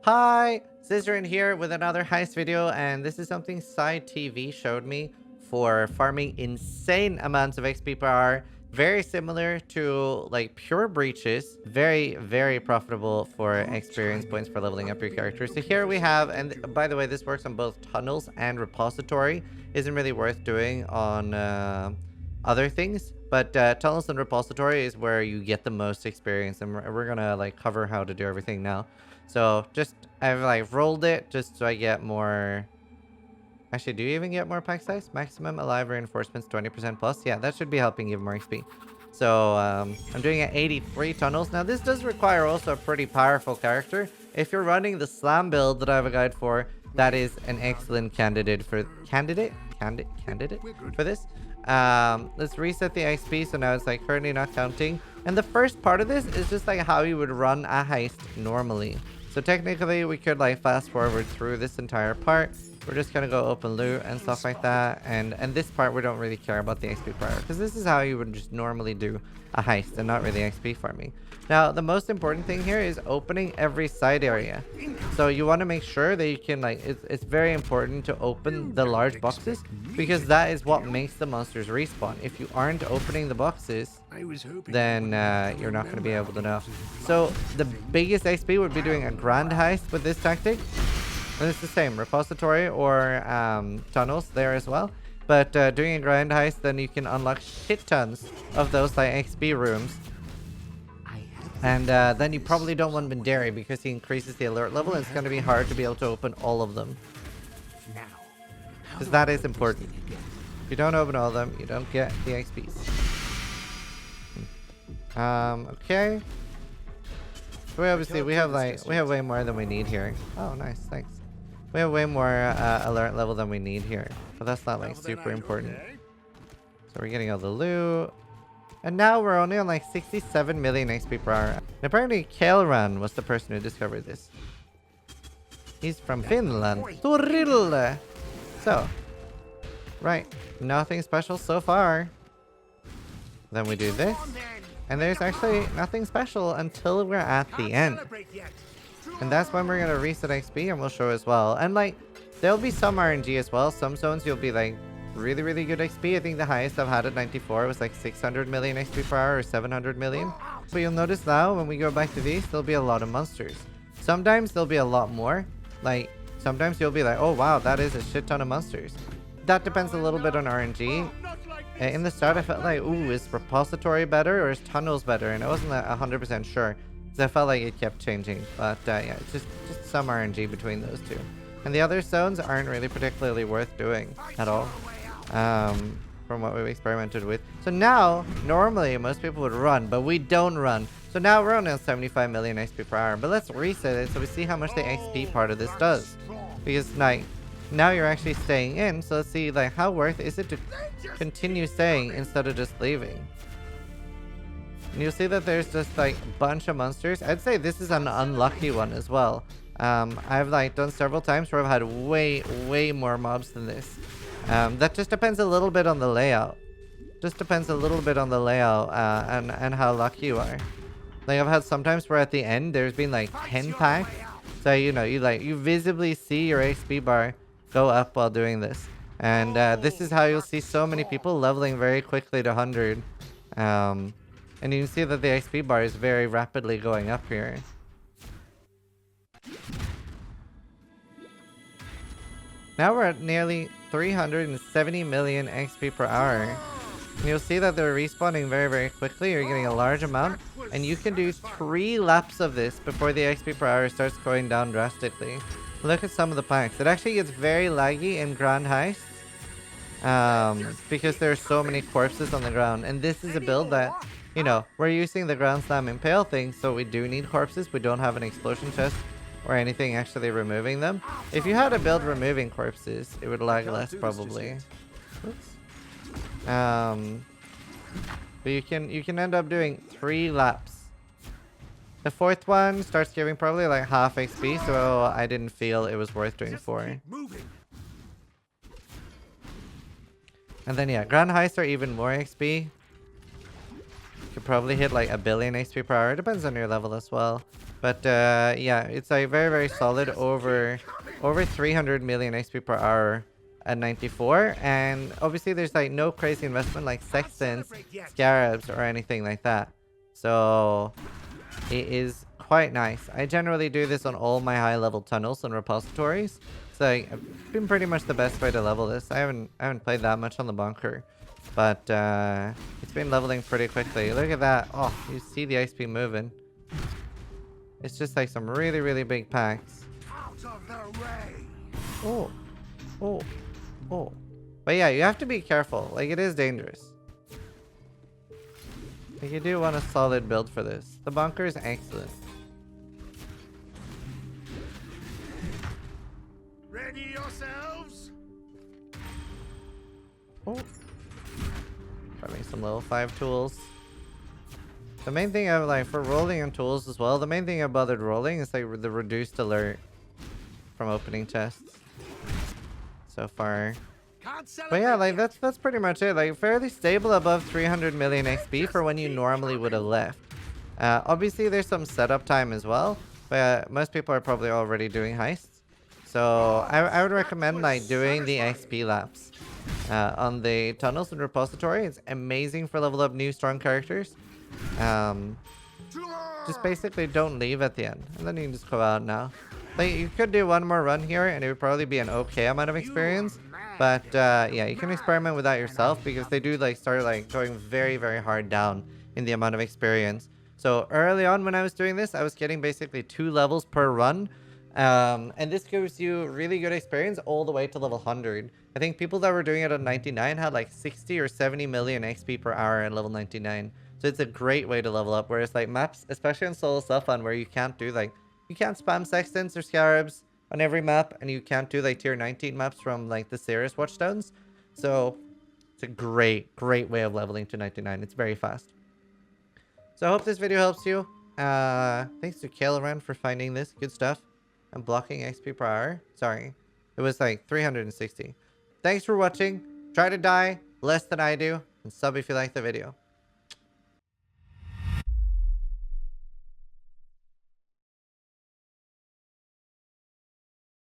Hi, Zizaran here with another heist video, and this is something Side TV showed me for farming insane amounts of XP per hour. Very similar to like pure breaches. Very profitable for experience points for leveling up your character. So here we have, and by the way, this works on both tunnels and repository. Isn't really worth doing on other things, but tunnels and repository is where you get the most experience, and we're gonna like cover how to do everything now. So just I've like rolled it just so I get more. Actually, do you even get more pack size? Maximum alive reinforcements 20% plus. Yeah, that should be helping give more XP. So I'm doing at 83 tunnels. Now this does require also a pretty powerful character. If you're running the slam build that I have a guide for, that is an excellent candidate for for this. Let's reset the XP so now it's like currently not counting. And the first part of this is just like how you would run a heist normally. So technically we could like fast forward through this entire part. We're just gonna go open loot and stuff like that. And this part we don't really care about the XP part, because this is how you would just normally do a heist and not really XP farming. Now the most important thing here is opening every side area. So you want to make sure that you can like it's very important to open the large boxes, because that is what makes the monsters respawn. If you aren't opening the boxes, then you're not going to be able to know. So the biggest XP would be doing a grand heist with this tactic. And it's the same, repository or tunnels there as well. But doing a grand heist, then you can unlock shit tons of those like XP rooms. And then you probably don't want Banderi because he increases the alert level, and it's going to be hard to be able to open all of them. Because that is important. If you don't open all of them, you don't get the XPs. Okay. So we have way more than we need here. Oh, nice, thanks. We have way more alert level than we need here, but that's not like super important. So we're getting all the loot. And now we're only on like 67 million XP per hour. And apparently Kaelran was the person who discovered this. He's from Finland. Toril! So, right. Nothing special so far. Then we do this. And there's actually nothing special until we're at the end. And that's when we're going to reset XP, and we'll show as well. And like, there'll be some RNG as well. Some zones you'll be like really good XP. I think the highest I've had at 94 was like 600 million XP per hour or 700 million. But you'll notice now when we go back to these, there'll be a lot of monsters. Sometimes there'll be a lot more. Like sometimes you'll be like, oh wow, that is a shit ton of monsters. That depends a little bit on RNG. In the start I felt like, ooh, is repository better or is tunnels better? And I wasn't 100% sure, because I felt like it kept changing. But yeah, it's just some RNG between those two. And the other zones aren't really particularly worth doing at all. From what we've experimented with. So now, normally most people would run, but we don't run. So now we're only on 75 million XP per hour. But let's reset it so we see how much the XP part of this does. Because like, now you're actually staying in. So let's see like how worth is it to continue staying instead of just leaving. And you'll see that there's just like a bunch of monsters. I'd say this is an unlucky one as well. I've like done several times where I've had way more mobs than this. That just depends a little bit on the layout. Just depends a little bit on the layout and how lucky you are. Like I've had sometimes where at the end there's been like 10 packs. So you know, you visibly see your XP bar go up while doing this. And this is how you'll see so many people leveling very quickly to 100. And you can see that the XP bar is very rapidly going up here. Now we're at nearly 370 million XP per hour. And you'll see that they're respawning very quickly. You're getting a large amount. And you can do 3 laps of this before the XP per hour starts going down drastically. Look at some of the packs. It actually gets very laggy in Grand Heists. Because there's so many corpses on the ground. And this is a build that, you know, we're using the Grand Slam Impale thing. So we do need corpses. We don't have an explosion chest or anything actually removing them. If you had a build removing corpses, it would lag less probably. Oops. But you can end up doing 3 laps. The 4th one starts giving probably like half XP, so I didn't feel it was worth doing 4. And then yeah, Grand Heists are even more XP. You could probably hit like 1 billion XP per hour. It depends on your level as well. But yeah, it's like very, very solid over 300 million XP per hour at 94. And obviously there's like no crazy investment like sextants, scarabs, or anything like that. So it is quite nice. I generally do this on all my high level tunnels and repositories. So like, it's been pretty much the best way to level this. I haven't played that much on the bunker. But it's been leveling pretty quickly. Look at that. Oh, you see the XP moving. It's just like some really, really big packs. Oh. Oh. Oh. But yeah, you have to be careful. Like, it is dangerous. Like, you do want a solid build for this. The bunker is excellent. Ready yourselves. Oh. Grabbing some level 5 tools. The main thing I like for rolling on tools as well, the main thing I bothered rolling is like the reduced alert from opening chests so far. But yeah, like that's pretty much it. Like fairly stable above 300 million XP for when you normally would have left. Obviously there's some setup time as well, but most people are probably already doing heists. So I would recommend like doing the XP laps on the tunnels and repository. It's amazing for level up new strong characters. Just basically don't leave at the end, and then you can just go out now. Like you could do one more run here and it would probably be an okay amount of experience, but yeah, you can experiment with that yourself because they do like start like going very, very hard down in the amount of experience. So early on when I was doing this, I was getting basically 2 levels per run. And this gives you really good experience all the way to level 100. I think people that were doing it at 99 had like 60 or 70 million XP per hour at level 99. So it's a great way to level up. Whereas like maps, especially on solo self-fun, where you can't do like, you can't spam sextants or scarabs on every map, and you can't do like tier 19 maps from like the serious watchstones. So it's a great, great way of leveling to 99. It's very fast. So I hope this video helps you. Thanks to Kailaran for finding this. Good stuff. I'm blocking XP per hour. Sorry. It was like 360. Thanks for watching. Try to die less than I do. And sub if you like the video.